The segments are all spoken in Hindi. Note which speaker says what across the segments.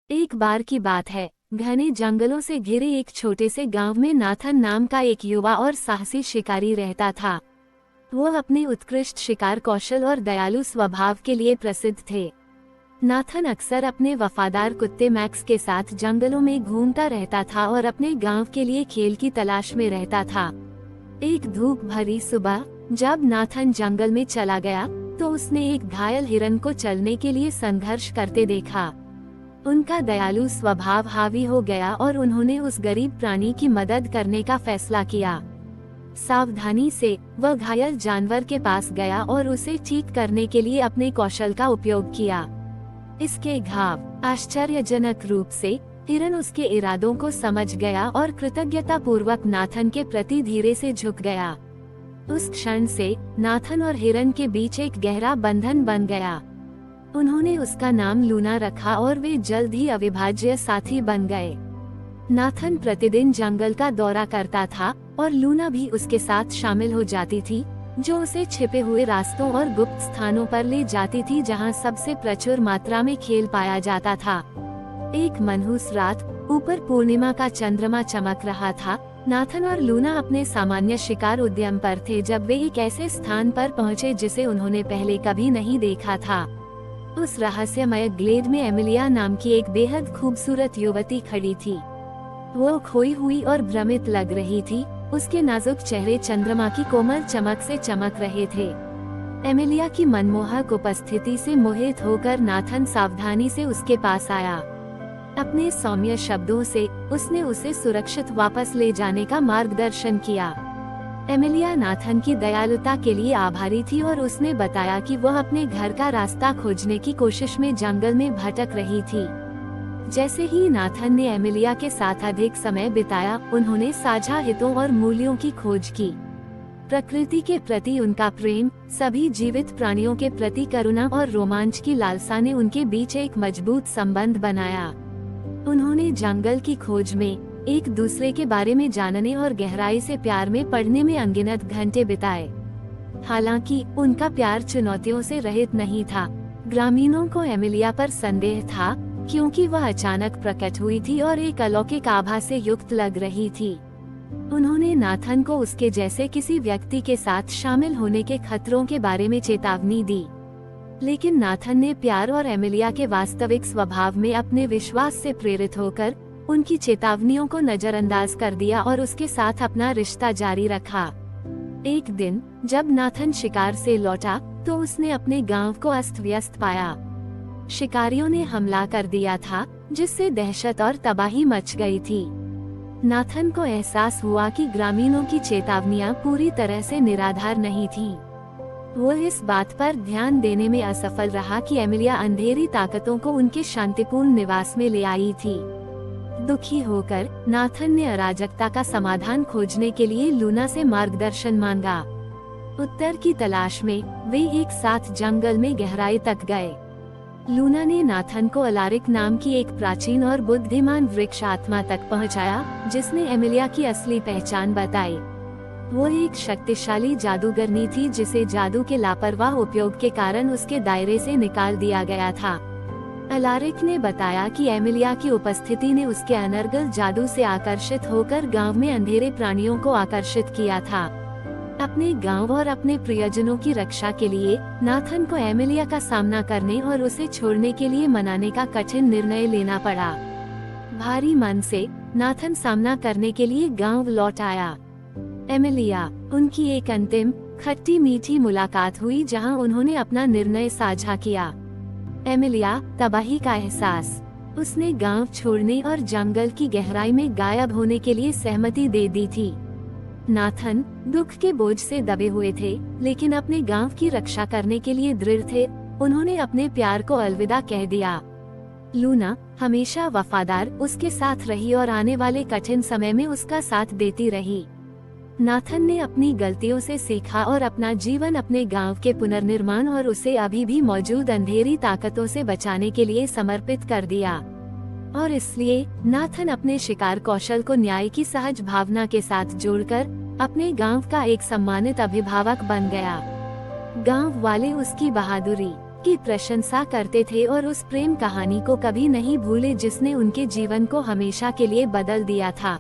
Speaker 1: एक बार की बात है, घने जंगलों से घिरे एक छोटे से गांव में नाथन नाम का एक युवा और साहसी शिकारी रहता था। वो अपने उत्कृष्ट शिकार कौशल और दयालु स्वभाव के लिए प्रसिद्ध थे। नाथन अक्सर अपने वफादार कुत्ते मैक्स के साथ जंगलों में घूमता रहता था और अपने गांव के लिए खेल की तलाश में रहता था। एक धूप भरी सुबह जब नाथन जंगल में चला गया तो उसने एक घायल हिरन को चलने के लिए संघर्ष करते देखा। उनका दयालु स्वभाव हावी हो गया और उन्होंने उस गरीब प्राणी की मदद करने का फैसला किया। सावधानी से वह घायल जानवर के पास गया और उसे ठीक करने के लिए अपने कौशल का उपयोग किया। इसके घाव आश्चर्यजनक रूप से हिरन उसके इरादों को समझ गया और कृतज्ञता पूर्वक नाथन के प्रति धीरे से झुक गया। उस क्षण से नाथन और हिरन के बीच एक गहरा बंधन बन गया। उन्होंने उसका नाम लूना रखा और वे जल्द ही अविभाज्य साथी बन गए। नाथन प्रतिदिन जंगल का दौरा करता था और लूना भी उसके साथ शामिल हो जाती थी, जो उसे छिपे हुए रास्तों और गुप्त स्थानों पर ले जाती थी जहां सबसे प्रचुर मात्रा में खेल पाया जाता था। एक मनहूस रात, ऊपर पूर्णिमा का चंद्रमा चमक रहा था। नाथन और लूना अपने सामान्य शिकार उद्यम पर थे जब वे एक ऐसे स्थान पर पहुंचे जिसे उन्होंने पहले कभी नहीं देखा था। उस रहस्यमय ग्लेड में एमिलिया नाम की एक बेहद खूबसूरत युवती खड़ी थी। वो खोई हुई और भ्रमित लग रही थी। उसके नाजुक चेहरे चंद्रमा की कोमल चमक से चमक रहे थे। एमिलिया की मनमोहक उपस्थिति से मोहित होकर नाथन सावधानी से उसके पास आया। अपने सौम्य शब्दों से उसने उसे सुरक्षित वापस ले जाने का मार्गदर्शन किया। एमिलिया नाथन की दयालुता के लिए आभारी थी और उसने बताया कि वह अपने घर का रास्ता खोजने की कोशिश में जंगल में भटक रही थी। जैसे ही नाथन ने एमिलिया के साथ अधिक समय बिताया, उन्होंने साझा हितों और मूल्यों की खोज की। प्रकृति के प्रति उनका प्रेम, सभी जीवित प्राणियों के प्रति करुणा और रोमांच की लालसा ने उनके बीच एक मजबूत संबंध बनाया। उन्होंने जंगल की खोज में एक दूसरे के बारे में जानने और गहराई से प्यार में पड़ने में अनगिनत घंटे बिताए। हालांकि उनका प्यार चुनौतियों से रहित नहीं था। ग्रामीणों को एमिलिया पर संदेह था, क्योंकि वह अचानक प्रकट हुई थी और एक अलौकिक आभा से युक्त लग रही थी। उन्होंने नाथन को उसके जैसे किसी व्यक्ति के साथ शामिल होने के खतरों के बारे में चेतावनी दी, लेकिन नाथन ने प्यार और एमिलिया के वास्तविक स्वभाव में अपने विश्वास से प्रेरित होकर उनकी चेतावनियों को नजरअंदाज कर दिया और उसके साथ अपना रिश्ता जारी रखा। एक दिन जब नाथन शिकार से लौटा तो उसने अपने गांव को अस्त व्यस्त पाया। शिकारियों ने हमला कर दिया था, जिससे दहशत और तबाही मच गई थी। नाथन को एहसास हुआ कि ग्रामीणों की चेतावनियां पूरी तरह से निराधार नहीं थीं। वो इस बात पर ध्यान देने में असफल रहा कि एमिलिया अंधेरी ताकतों को उनके शांतिपूर्ण निवास में ले आई थी। दुखी होकर नाथन ने अराजकता का समाधान खोजने के लिए लूना से मार्गदर्शन मांगा। उत्तर की तलाश में वे एक साथ जंगल में गहराई तक गए। लूना ने नाथन को अलारिक नाम की एक प्राचीन और बुद्धिमान वृक्ष आत्मा तक पहुंचाया, जिसने एमिलिया की असली पहचान बताई। वो एक शक्तिशाली जादूगरनी थी जिसे जादू के लापरवाह उपयोग के कारण उसके दायरे से निकाल दिया गया था। अलारिक ने बताया कि एमिलिया की उपस्थिति ने उसके अनर्गल जादू से आकर्षित होकर गांव में अंधेरे प्राणियों को आकर्षित किया था। अपने गांव और अपने प्रियजनों की रक्षा के लिए नाथन को एमिलिया का सामना करने और उसे छोड़ने के लिए मनाने का कठिन निर्णय लेना पड़ा। भारी मन से नाथन सामना करने के लिए गांव लौट आया। एमिलिया, उनकी एक अंतिम खट्टी मीठी मुलाकात हुई जहां उन्होंने अपना निर्णय साझा किया। एमिलिया, तबाही का एहसास। उसने गांव छोड़ने और जंगल की गहराई में गायब होने के लिए सहमति दे दी थी। नाथन दुख के बोझ से दबे हुए थे, लेकिन अपने गांव की रक्षा करने के लिए दृढ़ थे। उन्होंने अपने प्यार को अलविदा कह दिया। लूना हमेशा वफादार उसके साथ रही और आने वाले कठिन समय में उसका साथ देती रही। नाथन ने अपनी गलतियों से सीखा और अपना जीवन अपने गांव के पुनर्निर्माण और उसे अभी भी मौजूद अंधेरी ताकतों से बचाने के लिए समर्पित कर दिया। और इसलिए नाथन अपने शिकार कौशल को न्याय की सहज भावना के साथ जोड़कर अपने गांव का एक सम्मानित अभिभावक बन गया। गांव वाले उसकी बहादुरी उसकी प्रशंसा करते थे और उस प्रेम कहानी को कभी नहीं भूले जिसने उनके जीवन को हमेशा के लिए बदल दिया था।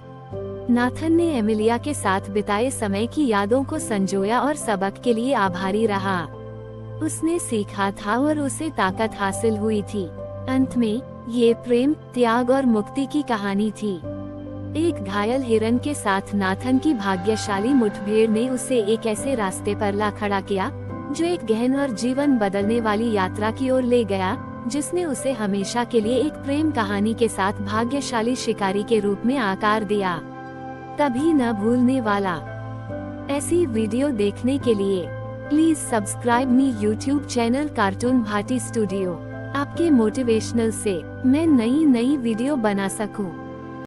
Speaker 1: नाथन ने एमिलिया के साथ बिताए समय की यादों को संजोया और सबक के लिए आभारी रहा। उसने सीखा था और उसे ताकत हासिल हुई थी। अंत में ये प्रेम, त्याग और मुक्ति की कहानी थी। एक घायल हिरन के साथ नाथन की भाग्यशाली मुठभेड़ ने उसे एक ऐसे रास्ते पर ला खड़ा किया जो एक गहन और जीवन बदलने वाली यात्रा की ओर ले गया, जिसने उसे हमेशा के लिए एक प्रेम कहानी के साथ भाग्यशाली शिकारी के रूप में आकार दिया। कभी न भूलने वाला। ऐसी वीडियो देखने के लिए please subscribe me YouTube channel cartoon Bhati studio. आपके मोटिवेशनल से मैं नई वीडियो बना सकूं।